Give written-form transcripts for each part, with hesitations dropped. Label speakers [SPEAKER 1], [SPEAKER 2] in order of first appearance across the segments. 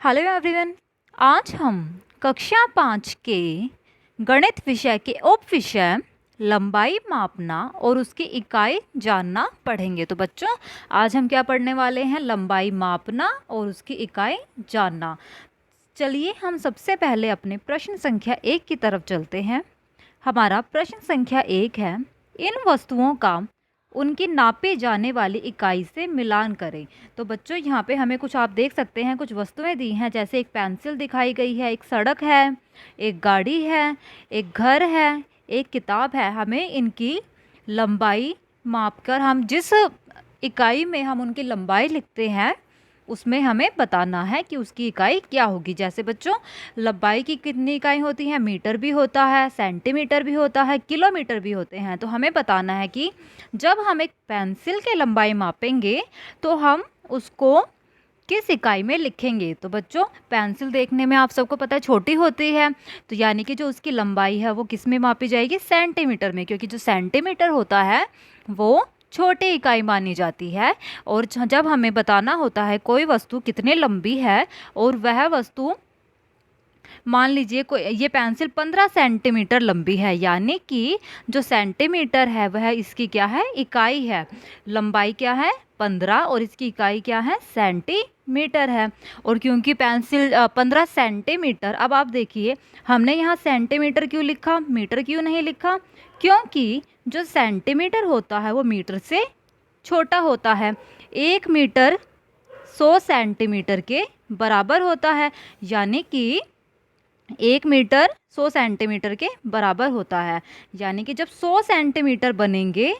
[SPEAKER 1] Hello everyone. आज हम कक्षा 5 के गणित विषय के उप विषय लंबाई मापना और उसकी इकाई जानना पढ़ेंगे। तो बच्चों, आज हम क्या पढ़ने वाले हैं? लंबाई मापना और उसकी इकाई जानना। चलिए हम सबसे पहले अपने प्रश्न संख्या 1 की तरफ चलते हैं। हमारा प्रश्न संख्या 1 है, इन वस्तुओं का उनकी नापी जाने वाली इकाई से मिलान करें। तो बच्चों, यहाँ पे हमें कुछ आप देख सकते हैं, कुछ वस्तुएं दी हैं, जैसे एक पेंसिल दिखाई गई है, एक सड़क है, एक गाड़ी है, एक घर है, एक किताब है। हमें इनकी लंबाई मापकर हम जिस इकाई में हम उनकी लंबाई लिखते हैं उसमें हमें बताना है कि उसकी इकाई क्या होगी। जैसे बच्चों, लंबाई की कितनी इकाई होती है? मीटर भी होता है, सेंटीमीटर भी होता है, किलोमीटर भी होते हैं। तो हमें बताना है कि जब हम एक पेंसिल की लंबाई मापेंगे तो हम उसको किस इकाई में लिखेंगे। तो बच्चों, पेंसिल देखने में आप सबको पता है छोटी होती है, तो यानी कि जो उसकी लंबाई है वो किस में मापी जाएगी? सेंटीमीटर में, क्योंकि जो सेंटीमीटर होता है वो छोटी इकाई मानी जाती है। और जब हमें बताना होता है कोई वस्तु कितने लंबी है और वह वस्तु, मान लीजिए कोई ये पेंसिल 15 सेंटीमीटर लंबी है, यानी कि जो सेंटीमीटर है वह इसकी क्या है? इकाई है। लंबाई क्या है? 15 और इसकी इकाई क्या है? सेंटीमीटर है। और क्योंकि पेंसिल 15 सेंटीमीटर, अब आप देखिए हमने यहाँ सेंटीमीटर क्यों लिखा, मीटर क्यों नहीं लिखा? क्योंकि जो सेंटीमीटर होता है वो मीटर से छोटा होता है। 1 मीटर 100 सेंटीमीटर के बराबर होता है, यानी कि 1 मीटर 100 सेंटीमीटर के बराबर होता है। यानी कि जब 100 सेंटीमीटर बनेंगे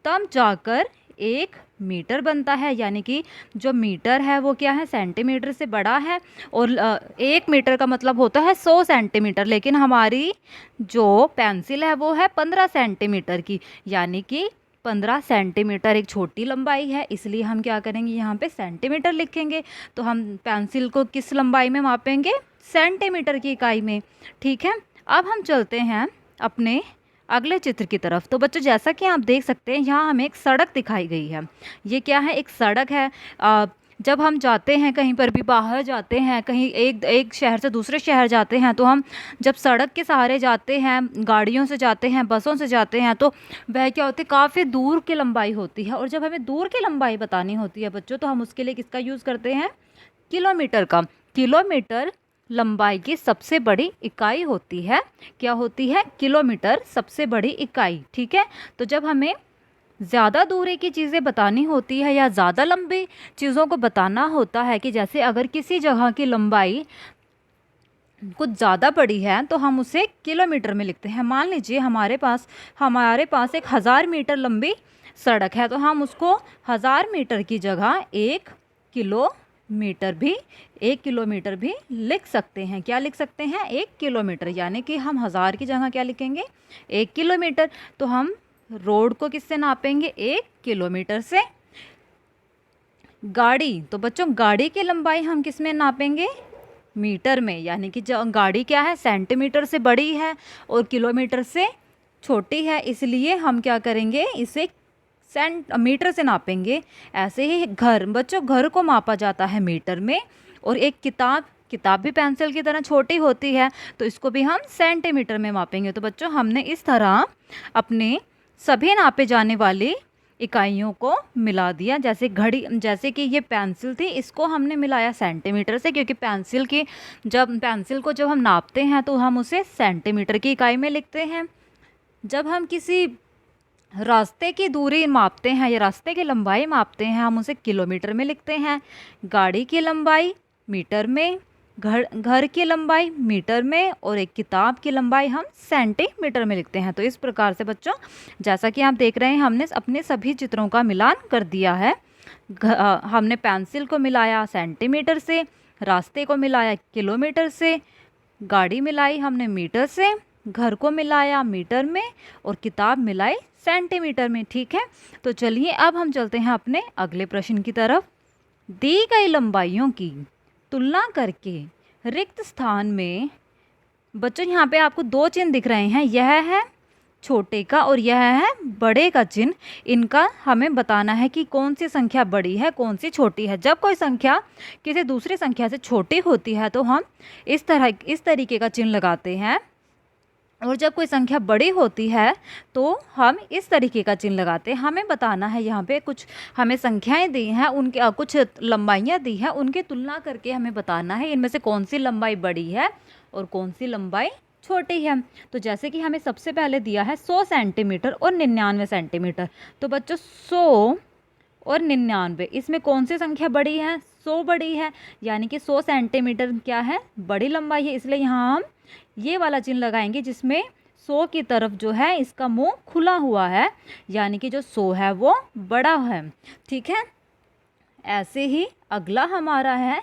[SPEAKER 1] तब जाकर 1 मीटर बनता है। यानी कि जो मीटर है वो क्या है? सेंटीमीटर से बड़ा है। और 1 मीटर का मतलब होता है 100 सेंटीमीटर, लेकिन हमारी जो पेंसिल है वो है 15 सेंटीमीटर की, यानी कि 15 सेंटीमीटर एक छोटी लंबाई है, इसलिए हम क्या करेंगे? यहाँ पे सेंटीमीटर लिखेंगे। तो हम पेंसिल को किस लंबाई में मापेंगे? सेंटीमीटर की इकाई में। ठीक है, अब हम चलते हैं अपने अगले चित्र की तरफ। तो बच्चों, जैसा कि आप देख सकते हैं यहाँ हमें एक सड़क दिखाई गई है। ये क्या है? एक सड़क है। जब हम जाते हैं कहीं पर भी बाहर जाते हैं, कहीं एक शहर से दूसरे शहर जाते हैं, तो हम जब सड़क के सहारे जाते हैं, गाड़ियों से जाते हैं, बसों से जाते हैं, तो वह क्या होती है? काफ़ी दूर की लंबाई होती है। और जब हमें दूर की लंबाई बतानी होती है बच्चों, तो हम उसके लिए किसका यूज़ करते हैं? किलोमीटर का। किलोमीटर लंबाई की सबसे बड़ी इकाई होती है। क्या होती है? किलोमीटर सबसे बड़ी इकाई। ठीक है, तो जब हमें ज़्यादा दूरी की चीज़ें बतानी होती है या ज़्यादा लंबी चीज़ों को बताना होता है, कि जैसे अगर किसी जगह की लंबाई कुछ ज़्यादा बड़ी है तो हम उसे किलोमीटर में लिखते हैं। मान लीजिए हमारे पास 1000 मीटर लंबी सड़क है, तो हम उसको 1000 मीटर की जगह 1 किलोमीटर भी लिख सकते हैं। क्या लिख सकते हैं? 1 किलोमीटर, यानी कि हम 1000 की जगह क्या लिखेंगे? 1 किलोमीटर। तो हम रोड को किससे नापेंगे? 1 किलोमीटर से। गाड़ी, तो बच्चों गाड़ी की लंबाई हम किस में नापेंगे? मीटर में, यानी कि जो गाड़ी क्या है? सेंटीमीटर से बड़ी है और किलोमीटर से छोटी है, इसलिए हम क्या करेंगे? इसे मीटर से नापेंगे। ऐसे ही घर, बच्चों घर को मापा जाता है मीटर में। और एक किताब भी पेंसिल की तरह छोटी होती है, तो इसको भी हम सेंटीमीटर में मापेंगे। तो बच्चों, हमने इस तरह अपने सभी नापे जाने वाली इकाइयों को मिला दिया। जैसे जैसे कि ये पेंसिल थी, इसको हमने मिलाया सेंटीमीटर से, क्योंकि पेंसिल को जब हम नापते हैं तो हम उसे सेंटीमीटर की इकाई में लिखते हैं। जब हम किसी रास्ते की दूरी मापते हैं या रास्ते की लंबाई मापते हैं, हम उसे किलोमीटर में लिखते हैं। गाड़ी की लंबाई मीटर में, घर की लंबाई मीटर में, और एक किताब की लंबाई हम सेंटीमीटर में लिखते हैं। तो इस प्रकार से बच्चों, जैसा कि आप देख रहे हैं, हमने अपने सभी चित्रों का मिलान कर दिया है। हमने पेंसिल को मिलाया सेंटीमीटर से, रास्ते को मिलाया किलोमीटर से, गाड़ी मिलाई हमने मीटर से, घर को मिलाया मीटर में, और किताब मिलाई सेंटीमीटर में। ठीक है, तो चलिए अब हम चलते हैं अपने अगले प्रश्न की तरफ। दी गई लंबाइयों की तुलना करके रिक्त स्थान में, बच्चों यहाँ पे आपको 2 चिन्ह दिख रहे हैं, यह है छोटे का और यह है बड़े का चिन्ह। इनका हमें बताना है कि कौन सी संख्या बड़ी है कौन सी छोटी है। जब कोई संख्या किसी दूसरी संख्या से छोटी होती है तो हम इस तरीके का चिन्ह लगाते हैं, और जब कोई संख्या बड़ी होती है तो हम इस तरीके का चिन्ह लगाते हैं। हमें बताना है यहाँ पे कुछ हमें संख्याएं दी हैं, उनके कुछ लंबाइयाँ दी हैं, उनकी तुलना करके हमें बताना है इनमें से कौन सी लंबाई बड़ी है और कौन सी लंबाई छोटी है। तो जैसे कि हमें सबसे पहले दिया है 100 सेंटीमीटर और 99 सेंटीमीटर। तो बच्चों 100 और 99, इसमें कौन सी संख्या बड़ी है? 100 बड़ी है, यानी कि 100 सेंटीमीटर क्या है? बड़ी लंबाई है, इसलिए यहाँ हम ये वाला चिन्ह लगाएंगे जिसमें 100 की तरफ जो है इसका मुंह खुला हुआ है, यानी कि जो 100 है वो बड़ा है। ठीक है, ऐसे ही अगला हमारा है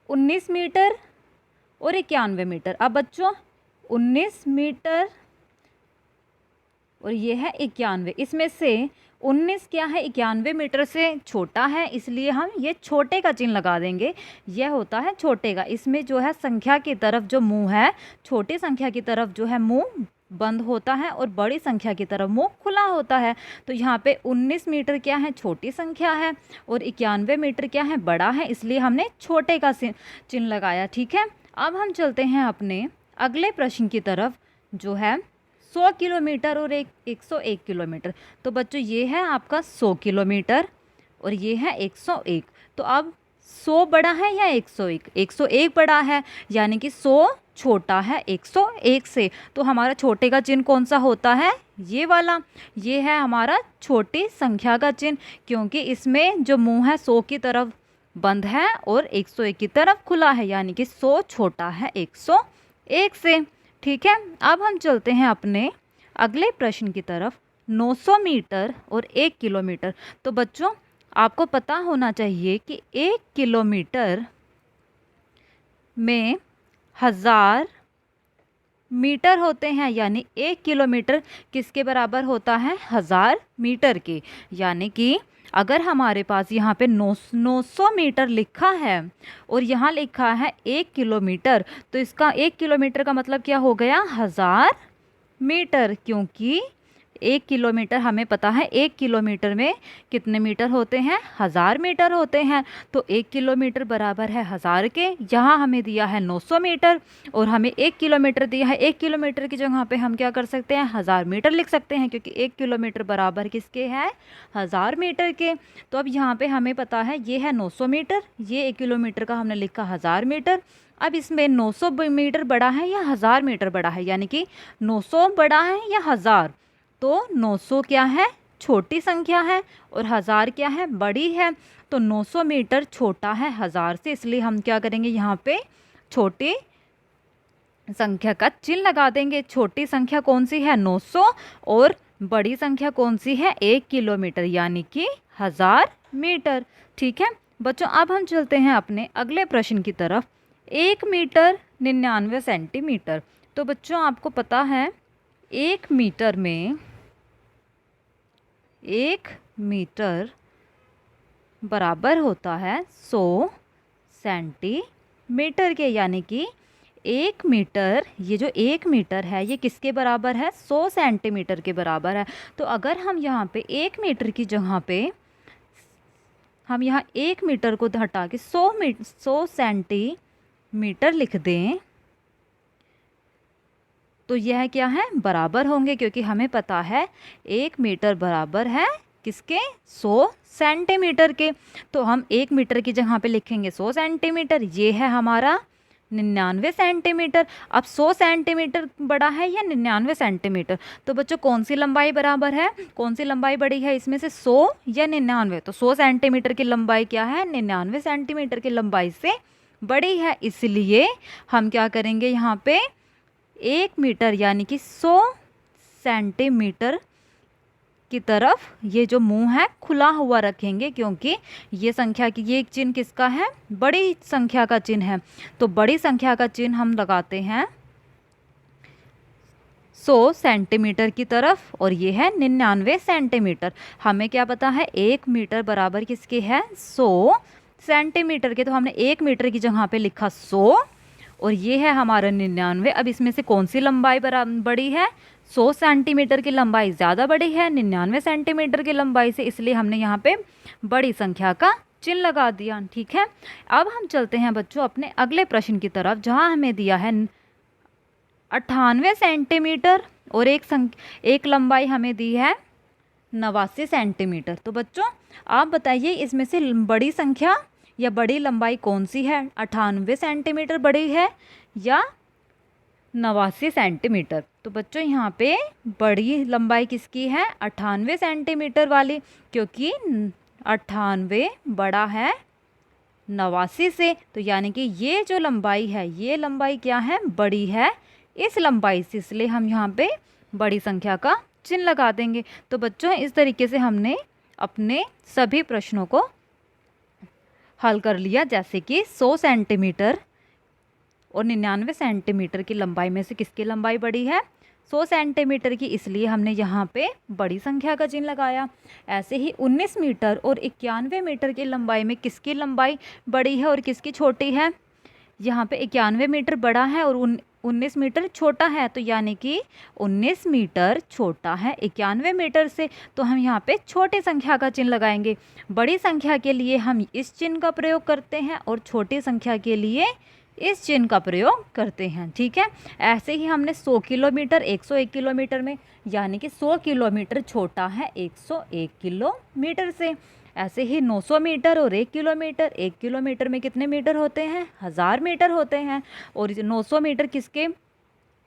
[SPEAKER 1] 19 मीटर और 91 मीटर। अब बच्चों 19 मीटर और ये है 91, इसमें से 19 क्या है? 91 मीटर से छोटा है, इसलिए हम ये छोटे का चिन्ह लगा देंगे। यह होता है छोटे का। इसमें जो है संख्या की तरफ जो मुंह है, छोटी संख्या की तरफ जो है मुंह बंद होता है और बड़ी संख्या की तरफ मुंह खुला होता है। तो यहाँ पे 19 मीटर क्या है? छोटी संख्या है, और 91 मीटर क्या है? बड़ा है, इसलिए हमने छोटे का चिन्ह लगाया। ठीक है, अब हम चलते हैं अपने अगले प्रश्न की तरफ, जो है 100 किलोमीटर और 101 किलोमीटर। तो बच्चों ये है आपका 100 किलोमीटर और ये है 101। तो अब 100 बड़ा है या 101? 101 बड़ा है, यानी कि 100 छोटा है 101 से। तो हमारा छोटे का चिन्ह कौन सा होता है? ये वाला। ये है हमारा छोटी संख्या का चिन्ह, क्योंकि इसमें जो मुंह है 100 की तरफ बंद है और 101 की तरफ खुला है, यानी कि 100 छोटा है 101 से। ठीक है, अब हम चलते हैं अपने अगले प्रश्न की तरफ, 900 मीटर और 1 किलोमीटर। तो बच्चों आपको पता होना चाहिए कि 1 किलोमीटर में 1000 मीटर होते हैं, यानी 1 किलोमीटर किसके बराबर होता है? 1000 मीटर के। यानी कि अगर हमारे पास यहाँ पे 900 मीटर लिखा है और यहाँ लिखा है 1 किलोमीटर, तो इसका 1 किलोमीटर का मतलब क्या हो गया? 1000 मीटर, क्योंकि 1 किलोमीटर हमें पता है 1 किलोमीटर में कितने मीटर होते हैं? 1000 मीटर होते हैं। तो 1 किलोमीटर बराबर है 1000 के। यहाँ हमें दिया है 900 मीटर और हमें 1 किलोमीटर दिया है। 1 किलोमीटर की जगह पे हम क्या कर सकते हैं? 1000 मीटर लिख सकते हैं, क्योंकि 1 किलोमीटर बराबर किसके है? 1000 मीटर के। तो अब यहाँ पे हमें पता है ये है 900 मीटर, ये 1 किलोमीटर का हमने लिखा 1000 मीटर। अब इसमें 900 मीटर बड़ा है या 1000 मीटर बड़ा है? यानी कि 900 बड़ा है या 1000? तो 900 क्या है? छोटी संख्या है, और 1000 क्या है? बड़ी है। तो 900 मीटर छोटा है 1000 से, इसलिए हम क्या करेंगे? यहाँ पे छोटी संख्या का चिन्ह लगा देंगे। छोटी संख्या कौन सी है? 900, और बड़ी संख्या कौन सी है? 1 किलोमीटर, यानी कि 1000 मीटर। ठीक है बच्चों, अब हम चलते हैं अपने अगले प्रश्न की तरफ, 1 मीटर 99 सेंटीमीटर। तो बच्चों आपको पता है 1 मीटर में 1 मीटर बराबर होता है 100 सेंटीमीटर के, यानी कि 1 मीटर, ये जो 1 मीटर है ये किसके बराबर है? 100 सेंटीमीटर के बराबर है। तो अगर हम यहाँ पे 1 मीटर की जगह पे हम यहाँ 1 मीटर को हटा के 100 सेंटीमीटर लिख दें, तो यह क्या है? बराबर होंगे, क्योंकि हमें पता है 1 मीटर बराबर है किसके? 100 सेंटीमीटर के। तो हम 1 मीटर की जगह पे लिखेंगे 100 सेंटीमीटर। ये है हमारा 99 सेंटीमीटर। अब 100 सेंटीमीटर बड़ा है या 99 सेंटीमीटर? तो बच्चों कौन सी लंबाई बराबर है? कौन सी लंबाई बड़ी है इसमें से, 100 या 99? तो 100 सेंटीमीटर की लंबाई क्या है? 99 सेंटीमीटर की लंबाई से बड़ी है, इसलिए हम क्या करेंगे? यहाँ पे 1 मीटर यानी कि 100 सेंटीमीटर की तरफ ये जो मुंह है खुला हुआ रखेंगे, क्योंकि ये संख्या की ये चिन्ह किसका है? बड़ी संख्या का चिन्ह है। तो बड़ी संख्या का चिन्ह हम लगाते हैं 100 सेंटीमीटर की तरफ, और ये है 99 सेंटीमीटर। हमें क्या पता है? 1 मीटर बराबर किसके है? 100 सेंटीमीटर के। तो हमने 1 मीटर की जगह पे लिखा 100, और ये है हमारा 99। अब इसमें से कौन सी लंबाई बड़ी है? 100 सेंटीमीटर की लंबाई ज़्यादा बड़ी है 99 सेंटीमीटर की लंबाई से, इसलिए हमने यहाँ पे बड़ी संख्या का चिन्ह लगा दिया। ठीक है, अब हम चलते हैं बच्चों अपने अगले प्रश्न की तरफ, जहाँ हमें दिया है 98 सेंटीमीटर और एक लंबाई हमें दी है 89 सेंटीमीटर। तो बच्चों आप बताइए इसमें से बड़ी संख्या या बड़ी लंबाई कौन सी है, 98 सेंटीमीटर बड़ी है या 89 सेंटीमीटर। तो बच्चों यहाँ पे बड़ी लंबाई किसकी है, 98 सेंटीमीटर वाली, क्योंकि 98 बड़ा है 89 से। तो यानी कि ये जो लंबाई है, ये लंबाई क्या है, बड़ी है इस लंबाई से, इसलिए हम यहाँ पे बड़ी संख्या का चिन्ह लगा देंगे। तो बच्चों इस तरीके से हमने अपने सभी प्रश्नों को हल कर लिया, जैसे कि 100 सेंटीमीटर और 99 सेंटीमीटर की लंबाई में से किसकी लंबाई बड़ी है, 100 सेंटीमीटर की, इसलिए हमने यहाँ पे बड़ी संख्या का चिन्ह लगाया। ऐसे ही 19 मीटर और 91 मीटर की लंबाई में किसकी लंबाई बड़ी है और किसकी छोटी है, यहाँ पे 91 मीटर बड़ा है और 19 मीटर छोटा है, तो यानी कि 19 मीटर छोटा है 91 मीटर से, तो हम यहाँ पे छोटी संख्या का चिन्ह लगाएंगे। बड़ी संख्या के लिए हम इस चिन्ह का प्रयोग करते हैं और छोटी संख्या के लिए इस चिन्ह का प्रयोग करते हैं। ठीक है, ऐसे ही हमने 100 किलोमीटर 101 किलोमीटर में, यानी कि 100 किलोमीटर छोटा है 101 किलोमीटर से। ऐसे ही 900 मीटर और 1 किलोमीटर, 1 किलोमीटर में कितने मीटर होते हैं, 1000 मीटर होते हैं। और 900 मीटर किसके,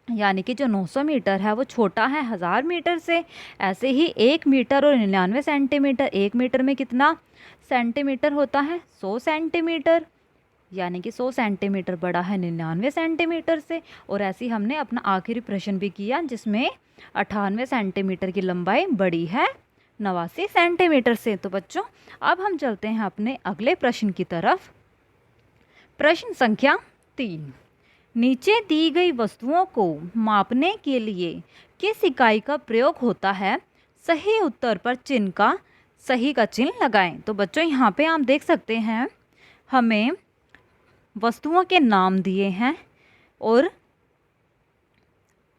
[SPEAKER 1] यानी कि जो 900 मीटर है वो छोटा है 1000 मीटर से। ऐसे ही 1 मीटर और 99 सेंटीमीटर, 1 मीटर में कितना सेंटीमीटर होता है, 100 सेंटीमीटर, यानी कि 100 सेंटीमीटर बड़ा है 99 सेंटीमीटर से। और ऐसे ही हमने अपना आखिरी प्रश्न भी किया, जिसमें 98 सेंटीमीटर की लंबाई बड़ी है 89 सेंटीमीटर से। तो बच्चों अब हम चलते हैं अपने अगले प्रश्न की तरफ। प्रश्न संख्या 3, नीचे दी गई वस्तुओं को मापने के लिए किस इकाई का प्रयोग होता है, सही उत्तर पर चिन्ह का सही का चिन्ह लगाएं। तो बच्चों यहाँ पे आप देख सकते हैं हमें वस्तुओं के नाम दिए हैं और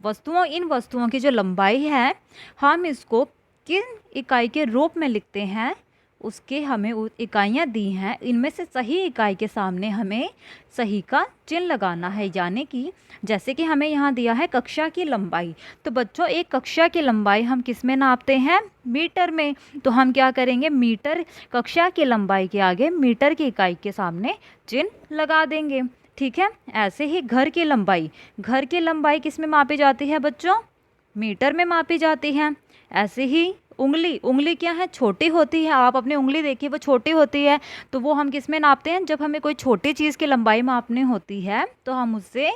[SPEAKER 1] इन वस्तुओं की जो लंबाई है हम इसको किन इकाई के रूप में लिखते हैं, उसके हमें इकाइयाँ दी हैं, इनमें से सही इकाई के सामने हमें सही का चिन्ह लगाना है। यानी कि जैसे कि हमें यहाँ दिया है कक्षा की लंबाई, तो बच्चों एक कक्षा की लंबाई हम किस में नापते हैं, मीटर में। तो हम क्या करेंगे, मीटर, कक्षा की लंबाई के आगे मीटर की इकाई के सामने चिन्ह लगा देंगे। ठीक है, ऐसे ही घर की लंबाई किस में मापी जाती है बच्चों, मीटर में मापी जाती है। ऐसे ही उंगली क्या है, छोटी होती है, आप अपनी उंगली देखिए वो छोटी होती है, तो वो हम किस में नापते हैं, जब हमें कोई छोटी चीज़ की लंबाई मापनी होती है तो हम उससे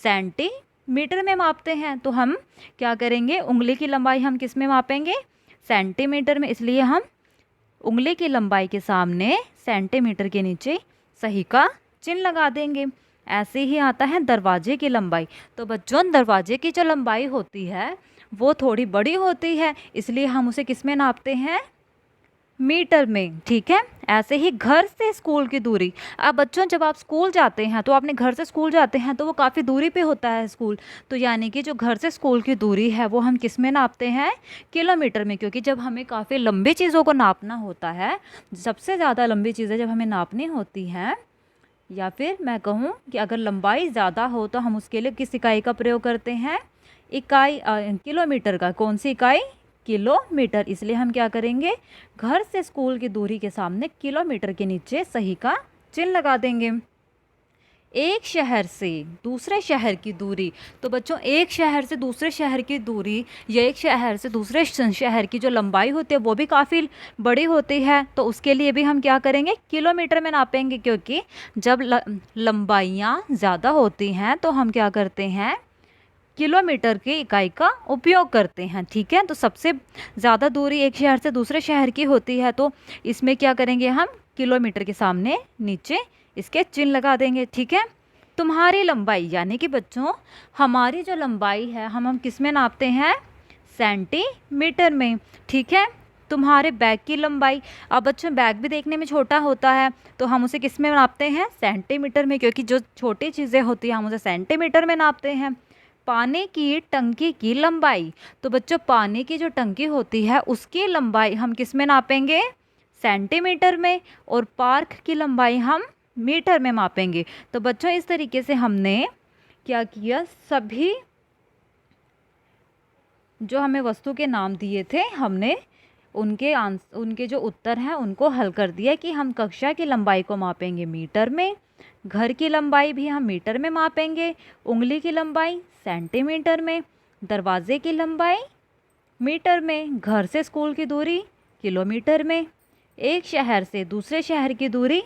[SPEAKER 1] सेंटीमीटर में मापते हैं। तो हम क्या करेंगे, उंगली की लंबाई हम किस में मापेंगे, सेंटीमीटर में, इसलिए हम उंगली की लंबाई के सामने सेंटीमीटर के नीचे सही का चिन्ह लगा देंगे। ऐसे ही आता है दरवाजे की लंबाई। तो बच्चों दरवाजे की जो लंबाई होती है वो थोड़ी बड़ी होती है, इसलिए हम उसे किस में नापते हैं, मीटर में। ठीक है, ऐसे ही घर से स्कूल की दूरी, अब बच्चों जब आप स्कूल जाते हैं तो अपने घर से स्कूल जाते हैं तो वो काफ़ी दूरी पे होता है स्कूल, तो यानी कि जो घर से स्कूल की दूरी है वो हम किस में नापते हैं, किलोमीटर में। क्योंकि जब हमें काफ़ी लंबी चीज़ों को नापना होता है, सबसे ज़्यादा लंबी चीज़ें जब हमें नापनी होती हैं, या फिर मैं कहूँ कि अगर लंबाई ज़्यादा हो तो हम उसके लिए किस इकाई का प्रयोग करते हैं, इकाई किलोमीटर का। कौन सी इकाई, किलोमीटर। इसलिए हम क्या करेंगे, घर से स्कूल की दूरी के सामने किलोमीटर के नीचे सही का चिन्ह लगा देंगे। एक शहर से दूसरे शहर की दूरी, तो बच्चों एक शहर से दूसरे शहर की दूरी या एक शहर से दूसरे शहर की जो लंबाई होती है वो भी काफ़ी बड़ी होती है, तो उसके लिए भी हम क्या करेंगे, किलोमीटर में नापेंगे। क्योंकि जब लंबाइयाँ ज़्यादा होती हैं तो हम क्या करते हैं, किलोमीटर की इकाई का उपयोग करते हैं। ठीक है, तो सबसे ज़्यादा दूरी एक शहर से दूसरे शहर की होती है, तो इसमें क्या करेंगे, हम किलोमीटर के सामने नीचे इसके चिन्ह लगा देंगे। ठीक है, तुम्हारी लंबाई, यानी कि बच्चों हमारी जो लंबाई है हम किस में नापते हैं, सेंटीमीटर में। ठीक है, तुम्हारे बैग की लंबाई, अब बच्चों बैग भी देखने में छोटा होता है तो हम उसे किस में नापते हैं, सेंटीमीटर में, क्योंकि जो छोटी चीज़ें होती हैं हम उसे सेंटीमीटर में नापते हैं। पानी की टंकी की लंबाई। तो बच्चों पानी की जो टंकी होती है उसकी लंबाई हम किस में नापेंगे? सेंटीमीटर में। और पार्क की लंबाई हम मीटर में मापेंगे। तो बच्चों इस तरीके से हमने क्या किया, सभी जो हमें वस्तु के नाम दिए थे हमने उनके जो उत्तर हैं उनको हल कर दिया कि हम कक्षा की लंबाई को मापेंगे मीटर में, घर की लंबाई भी हम मीटर में मापेंगे, उंगली की लंबाई सेंटीमीटर में, दरवाजे की लंबाई मीटर में, घर से स्कूल की दूरी किलोमीटर में, एक शहर से दूसरे शहर की दूरी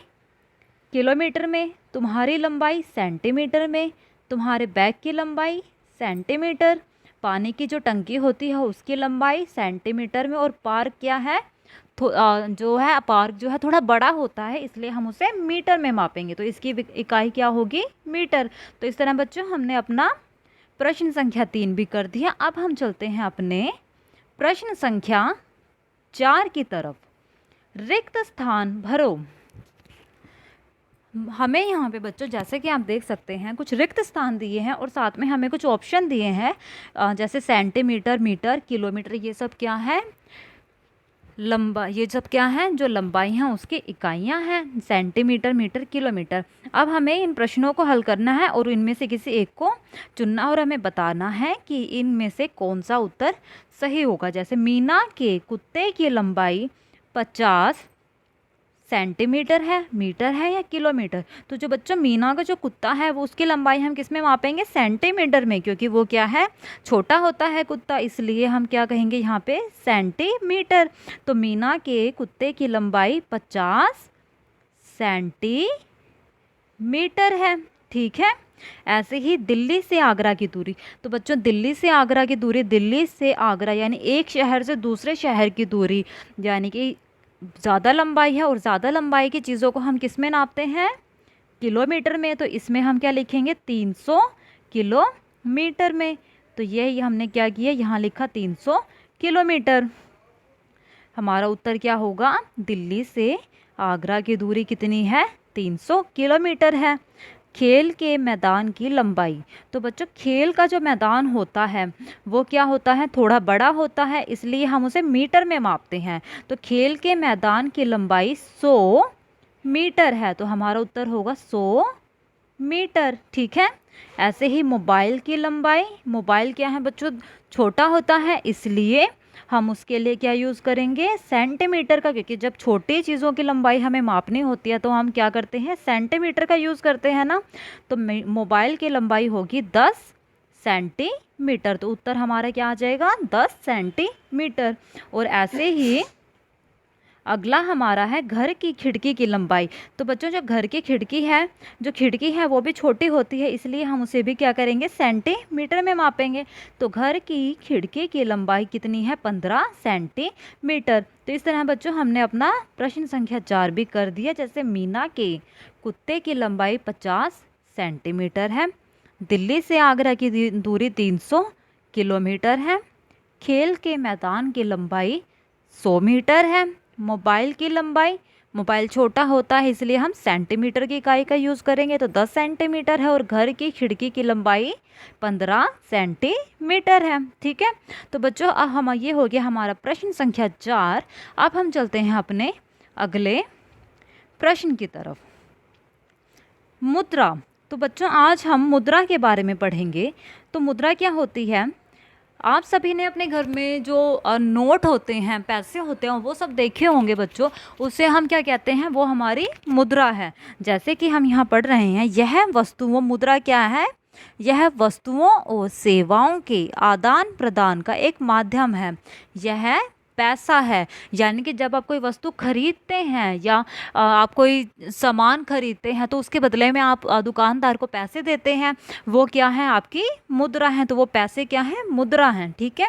[SPEAKER 1] किलोमीटर में, तुम्हारी लंबाई सेंटीमीटर में, तुम्हारे बैग की लंबाई सेंटीमीटर, पानी की जो टंकी होती है उसकी लंबाई सेंटीमीटर में, और पार्क क्या है, जो है पार्क जो है थोड़ा बड़ा होता है इसलिए हम उसे मीटर में मापेंगे, तो इसकी इकाई क्या होगी? मीटर। तो इस तरह बच्चों हमने अपना प्रश्न संख्या 3 भी कर दिया। अब हम चलते हैं अपने प्रश्न संख्या 4 की तरफ। रिक्त स्थान भरो। हमें यहाँ पे बच्चों जैसे कि आप देख सकते हैं कुछ रिक्त स्थान दिए हैं और साथ में हमें कुछ ऑप्शन दिए हैं, जैसे सेंटीमीटर, मीटर, किलोमीटर, ये सब क्या है? ये सब क्या है? जो लंबाई हैं उसकी इकाइयाँ हैं, सेंटीमीटर, मीटर, किलोमीटर। अब हमें इन प्रश्नों को हल करना है और इनमें से किसी एक को चुनना और हमें बताना है कि इनमें से कौन सा उत्तर सही होगा। जैसे मीना के कुत्ते की लंबाई 50 सेंटीमीटर है, मीटर है या किलोमीटर? तो जो बच्चों मीना का जो कुत्ता है वो उसकी लंबाई हम किस में मापेंगे? सेंटीमीटर में, क्योंकि वो क्या है? छोटा होता है कुत्ता, इसलिए हम क्या कहेंगे यहाँ पे? सेंटीमीटर। तो मीना के कुत्ते की लंबाई 50 सेंटीमीटर है। ठीक है। ऐसे ही दिल्ली से आगरा की दूरी। तो बच्चों दिल्ली से आगरा की दूरी, दिल्ली से आगरा यानी एक शहर से दूसरे शहर की दूरी, यानी कि ज़्यादा लंबाई है और ज़्यादा लंबाई की चीज़ों को हम किस में नापते हैं? किलोमीटर में। तो इसमें हम क्या लिखेंगे? 300 किलोमीटर में। तो यही हमने क्या किया, यहाँ लिखा 300 किलोमीटर। हमारा उत्तर क्या होगा? दिल्ली से आगरा की दूरी कितनी है? 300 किलोमीटर है। खेल के मैदान की लंबाई। तो बच्चों खेल का जो मैदान होता है वो क्या होता है? थोड़ा बड़ा होता है, इसलिए हम उसे मीटर में मापते हैं। तो खेल के मैदान की लंबाई 100 मीटर है। तो हमारा उत्तर होगा 100 मीटर। ठीक है। ऐसे ही मोबाइल की लंबाई, मोबाइल क्या है बच्चों? छोटा होता है, इसलिए हम उसके लिए क्या यूज़ करेंगे? सेंटीमीटर का, क्योंकि जब छोटी चीज़ों की लंबाई हमें मापनी होती है तो हम क्या करते हैं? सेंटीमीटर का यूज़ करते हैं ना। तो मोबाइल की लंबाई होगी 10 सेंटीमीटर। तो उत्तर हमारा क्या आ जाएगा? 10 सेंटीमीटर। और ऐसे ही अगला हमारा है घर की खिड़की की लंबाई। तो बच्चों जो घर की खिड़की है, जो खिड़की है वो भी छोटी होती है, इसलिए हम उसे भी क्या करेंगे? सेंटीमीटर में मापेंगे। तो घर की खिड़की की लंबाई कितनी है? 15 सेंटीमीटर। तो इस तरह बच्चों हमने अपना प्रश्न संख्या 4 भी कर दिया। जैसे मीना के कुत्ते की लंबाई 50 सेंटीमीटर है, दिल्ली से आगरा की दूरी 300 किलोमीटर है, खेल के मैदान की लंबाई 100 मीटर है, मोबाइल की लंबाई, मोबाइल छोटा होता है इसलिए हम सेंटीमीटर की इकाई का यूज़ करेंगे, तो 10 सेंटीमीटर है, और घर की खिड़की की लंबाई 15 सेंटीमीटर है। ठीक है। तो बच्चों अब ये हो गया हमारा प्रश्न संख्या 4। अब हम चलते हैं अपने अगले प्रश्न की तरफ। मुद्रा। तो बच्चों आज हम मुद्रा के बारे में पढ़ेंगे। तो मुद्रा क्या होती है? आप सभी ने अपने घर में जो नोट होते हैं, पैसे होते हैं, वो सब देखे होंगे बच्चों। उसे हम क्या कहते हैं? वो हमारी मुद्रा है। जैसे कि हम यहाँ पढ़ रहे हैं, यह वस्तुओं, मुद्रा क्या है? यह वस्तुओं और सेवाओं के आदान प्रदान का एक माध्यम है। यह पैसा है, यानी कि जब आप कोई वस्तु खरीदते हैं या आप कोई सामान खरीदते हैं तो उसके बदले में आप दुकानदार को पैसे देते हैं, वो क्या है? आपकी मुद्रा है। तो वो पैसे क्या है? मुद्रा हैं। ठीक है।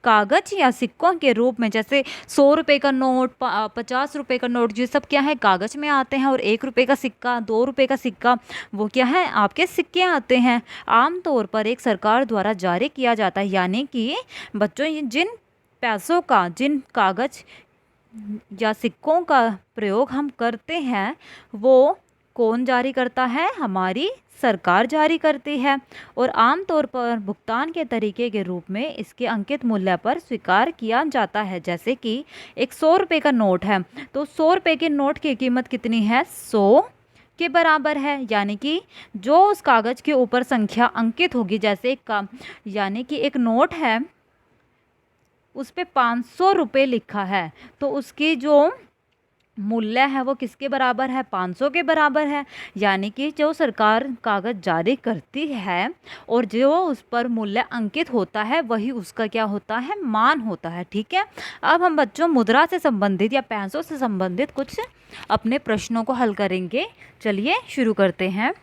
[SPEAKER 1] कागज या सिक्कों के रूप में, जैसे 100 रुपये का नोट, 50 रुपये का नोट, ये सब क्या है? कागज में आते हैं। और 1 रुपये का सिक्का, 2 रुपये का सिक्का, वो क्या है? आपके सिक्के आते हैं। आमतौर पर एक सरकार द्वारा जारी किया जाता है, यानी कि बच्चों जिन पैसों का, जिन कागज या सिक्कों का प्रयोग हम करते हैं वो कौन जारी करता है? हमारी सरकार जारी करती है। और आमतौर पर भुगतान के तरीके के रूप में इसके अंकित मूल्य पर स्वीकार किया जाता है। जैसे कि एक 100 रुपये का नोट है, तो 100 रुपये के नोट की कीमत कितनी है? 100 के बराबर है। यानी कि जो उस कागज़ के ऊपर संख्या अंकित होगी, जैसे यानी कि एक नोट है, उस पे 500 रुपये लिखा है, तो उसकी जो मूल्य है वो किसके बराबर है? 500 के बराबर है। यानी कि जो सरकार कागज़ जारी करती है और जो उस पर मूल्य अंकित होता है वही उसका क्या होता है? मान होता है। ठीक है। अब हम बच्चों मुद्रा से संबंधित या पैसों से संबंधित कुछ अपने प्रश्नों को हल करेंगे। चलिए शुरू करते हैं।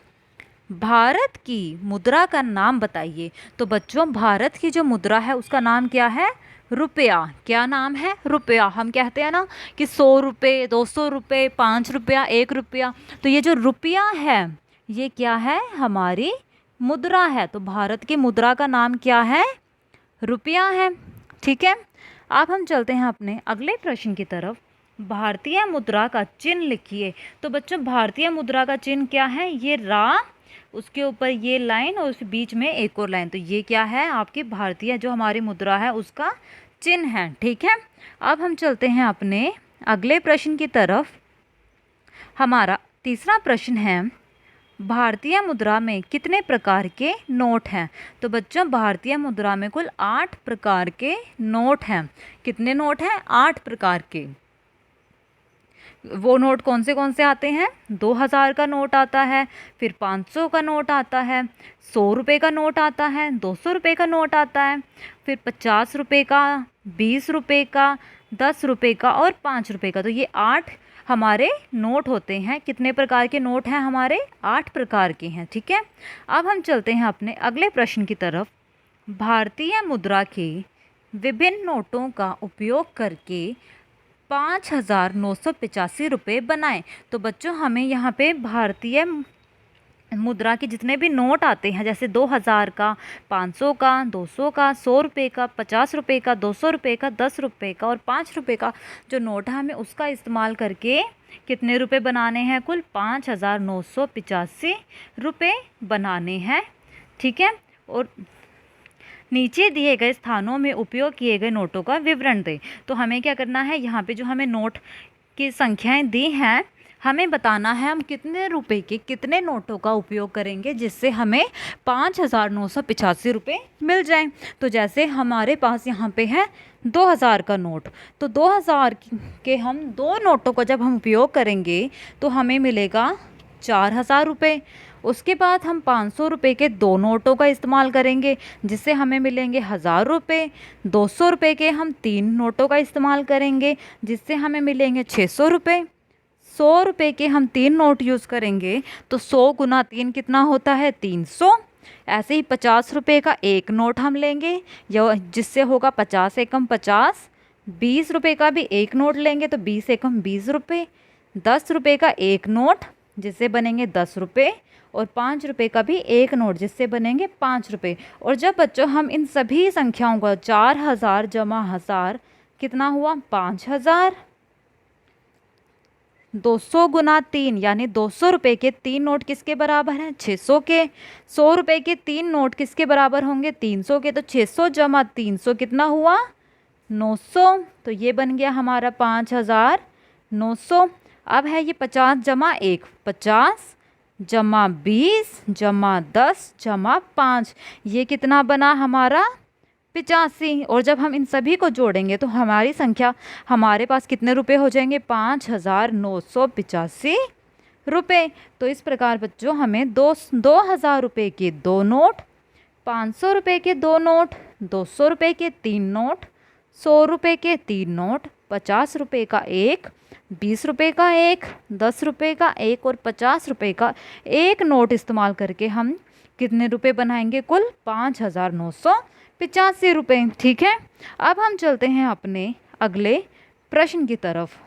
[SPEAKER 1] भारत की मुद्रा का नाम बताइए। तो बच्चों भारत की जो मुद्रा है उसका नाम क्या है? रुपया। क्या नाम है? रुपया। हम कहते हैं ना कि 100 रुपये, 200 रुपये, 5 रुपया, 1 रुपया, तो ये जो रुपया है ये क्या है? हमारी मुद्रा है। तो भारत की मुद्रा का नाम क्या है? रुपया है। ठीक है। अब हम चलते हैं अपने अगले प्रश्न की तरफ। भारतीय मुद्रा का चिन्ह लिखिए। तो बच्चों भारतीय मुद्रा का चिन्ह क्या है? ये रा, उसके ऊपर ये लाइन और उस बीच में एक और लाइन, तो ये क्या है? आपकी भारतीय जो हमारी मुद्रा है उसका चिन्ह है। ठीक है। अब हम चलते हैं अपने अगले प्रश्न की तरफ। हमारा तीसरा प्रश्न है, भारतीय मुद्रा में कितने प्रकार के नोट हैं? तो बच्चों भारतीय मुद्रा में कुल 8 प्रकार के नोट हैं। कितने नोट हैं? 8 प्रकार के। वो नोट कौन से आते हैं? 2000 का नोट आता है, फिर 500 का नोट आता है, 100 रुपये का नोट आता है, 200 रुपये का नोट आता है, फिर 50 रुपये का, 20 रुपये का, 10 रुपये का और 5 रुपये का। तो ये 8 हमारे नोट होते हैं। कितने प्रकार के नोट हैं? हमारे 8 प्रकार के हैं। ठीक है। अब हम चलते हैं अपने अगले प्रश्न की तरफ। भारतीय मुद्रा के विभिन्न नोटों का उपयोग करके 5,985 रुपये बनाएं। तो बच्चों हमें यहाँ पे भारतीय मुद्रा के जितने भी नोट आते हैं, जैसे 2000 का, 500 का, 200 का, 100 रुपये का, 50 रुपये का, 200 रुपये का, 10 रुपये का और 5 रुपये का जो नोट है, हमें उसका इस्तेमाल करके कितने रुपए बनाने हैं? कुल 5,985 रुपये बनाने हैं। ठीक है। और नीचे दिए गए स्थानों में उपयोग किए गए नोटों का विवरण दें। तो हमें क्या करना है? यहाँ पे जो हमें नोट की संख्याएं दी हैं, हमें बताना है हम कितने रुपए के कितने नोटों का उपयोग करेंगे जिससे हमें 5,985 रुपये मिल जाएं। तो जैसे हमारे पास यहाँ पे है 2000 का नोट, तो 2000 के हम 2 नोटों का जब हम उपयोग करेंगे तो हमें मिलेगा 4000 रुपये। उसके बाद हम 500 रुपये के 2 नोटों का इस्तेमाल करेंगे जिससे हमें मिलेंगे 1000 रुपये। 200 रुपये के हम 3 नोटों का इस्तेमाल करेंगे जिससे हमें मिलेंगे 600 रुपये। 100 रुपये के हम 3 नोट यूज़ करेंगे तो 100 गुना 3 कितना होता है? 300। ऐसे ही 50 रुपये का 1 नोट हम लेंगे जिससे होगा 50 एकम 50। 20 रुपये का भी 1 नोट लेंगे तो 20 एकम 20 रुपये। 10 रुपये का 1 नोट जिससे बनेंगे 10 रुपये और 5 रुपये का भी 1 नोट जिससे बनेंगे 5 रुपये। और जब बच्चों हम इन सभी संख्याओं को 4000 जमा 1000 कितना हुआ? 5000। 200 गुना 3 यानी 200 रुपये के 3 नोट किसके बराबर हैं? 600 के। 100 रुपये के 3 नोट किसके बराबर होंगे? 300 के। तो 600 जमा 300 कितना हुआ? 900। तो ये बन गया हमारा 5,900। अब है ये 50 जमा 1, 50 जमा 20 जमा 10 जमा 5, ये कितना बना हमारा? 85। और जब हम इन सभी को जोड़ेंगे तो हमारी संख्या हमारे पास कितने रुपए हो जाएंगे? 5,985 रुपये। तो इस प्रकार बच्चों हमें 2000 रुपये के 2 नोट, 500 रुपये के 2 नोट, 200 रुपये के 3 नोट, 100 रुपये के 3 नोट, 50 रुपये का 1, 20 रुपये का 1, 10 रुपये का 1 और 50 रुपये का 1 नोट इस्तेमाल करके हम कितने रुपए बनाएंगे? कुल 5,985 रुपये। ठीक है। अब हम चलते हैं अपने अगले प्रश्न की तरफ।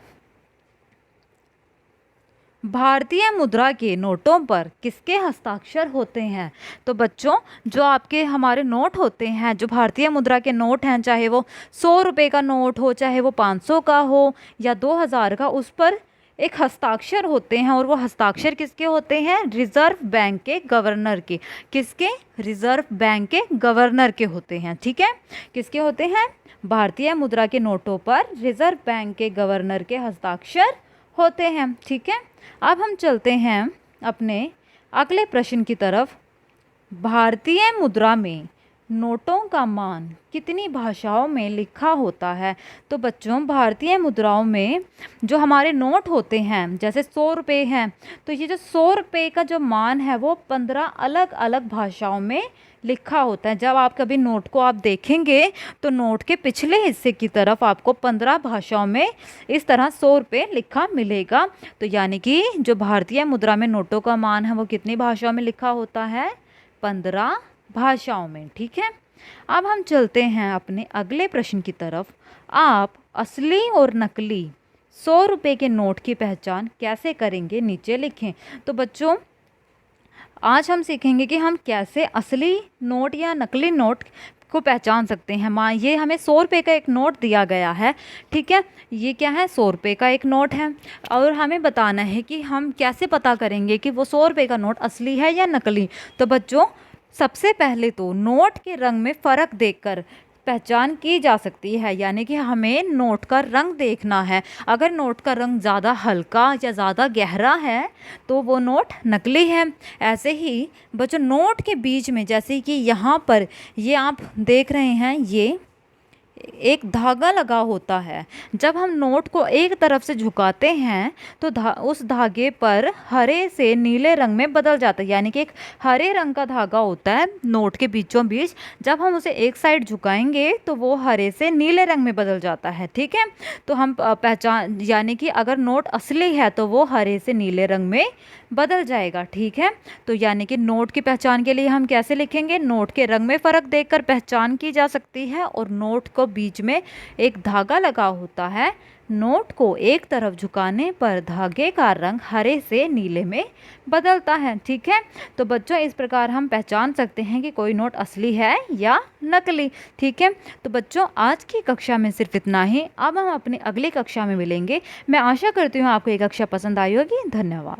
[SPEAKER 1] भारतीय मुद्रा के नोटों पर किसके हस्ताक्षर होते हैं? तो बच्चों जो आपके हमारे नोट होते हैं, जो भारतीय मुद्रा के नोट हैं, चाहे वो 100 रुपये का नोट हो, चाहे वो 500 का हो या 2000 का, उस पर एक हस्ताक्षर होते हैं, और वो हस्ताक्षर किसके होते हैं? रिजर्व बैंक के गवर्नर के। किसके? रिजर्व बैंक के गवर्नर के होते हैं। ठीक है, किसके होते हैं? भारतीय मुद्रा के नोटों पर रिजर्व बैंक के गवर्नर के हस्ताक्षर होते हैं। ठीक है, अब हम चलते हैं अपने अगले प्रश्न की तरफ। भारतीय मुद्रा में नोटों का मान कितनी भाषाओं में लिखा होता है? तो बच्चों, भारतीय मुद्राओं में जो हमारे नोट होते हैं, जैसे 100 रुपये हैं, तो ये जो 100 रुपये का जो मान है वो 15 अलग अलग भाषाओं में लिखा होता है। जब आप कभी नोट को आप देखेंगे तो नोट के पिछले हिस्से की तरफ आपको 15 भाषाओं में इस तरह 100 रुपये लिखा मिलेगा। तो यानी कि जो भारतीय मुद्रा में नोटों का मान है वो कितनी भाषाओं में लिखा होता है? 15 भाषाओं में। ठीक है, अब हम चलते हैं अपने अगले प्रश्न की तरफ। आप असली और नकली 100 रुपये के नोट की पहचान कैसे करेंगे? नीचे लिखें। तो बच्चों, आज हम सीखेंगे कि हम कैसे असली नोट या नकली नोट को पहचान सकते हैं। माँ, ये हमें 100 रुपये का एक नोट दिया गया है। ठीक है, ये क्या है? 100 रुपये का एक नोट है, और हमें बताना है कि हम कैसे पता करेंगे कि वो 100 रुपये का नोट असली है या नकली। तो बच्चों, सबसे पहले तो नोट के रंग में फ़र्क देखकर पहचान की जा सकती है। यानी कि हमें नोट का रंग देखना है। अगर नोट का रंग ज़्यादा हल्का या ज़्यादा गहरा है तो वो नोट नकली है। ऐसे ही बच्चों, नोट के बीच में, जैसे कि यहाँ पर ये आप देख रहे हैं, ये एक धागा लगा होता है। जब हम नोट को एक तरफ से झुकाते हैं तो उस धागे पर हरे से नीले रंग में बदल जाता है। यानी कि एक हरे रंग का धागा होता है नोट के बीचों बीच। जब हम उसे एक साइड झुकाएंगे तो वो हरे से नीले रंग में बदल जाता है। ठीक है, तो हम पहचान, यानी कि अगर नोट असली है तो वो हरे से नीले रंग में बदल जाएगा। ठीक है, तो यानी कि नोट की पहचान के लिए हम कैसे लिखेंगे? नोट के रंग में फ़र्क देखकर पहचान की जा सकती है, और नोट को बीच में एक धागा लगा होता है। नोट को एक तरफ झुकाने पर धागे का रंग हरे से नीले में बदलता है। ठीक है, तो बच्चों, इस प्रकार हम पहचान सकते हैं कि कोई नोट असली है या नकली। ठीक है, तो बच्चों, आज की कक्षा में सिर्फ इतना ही। अब हम अपनी अगली कक्षा में मिलेंगे। मैं आशा करती हूँ आपको ये कक्षा पसंद आई होगी। धन्यवाद।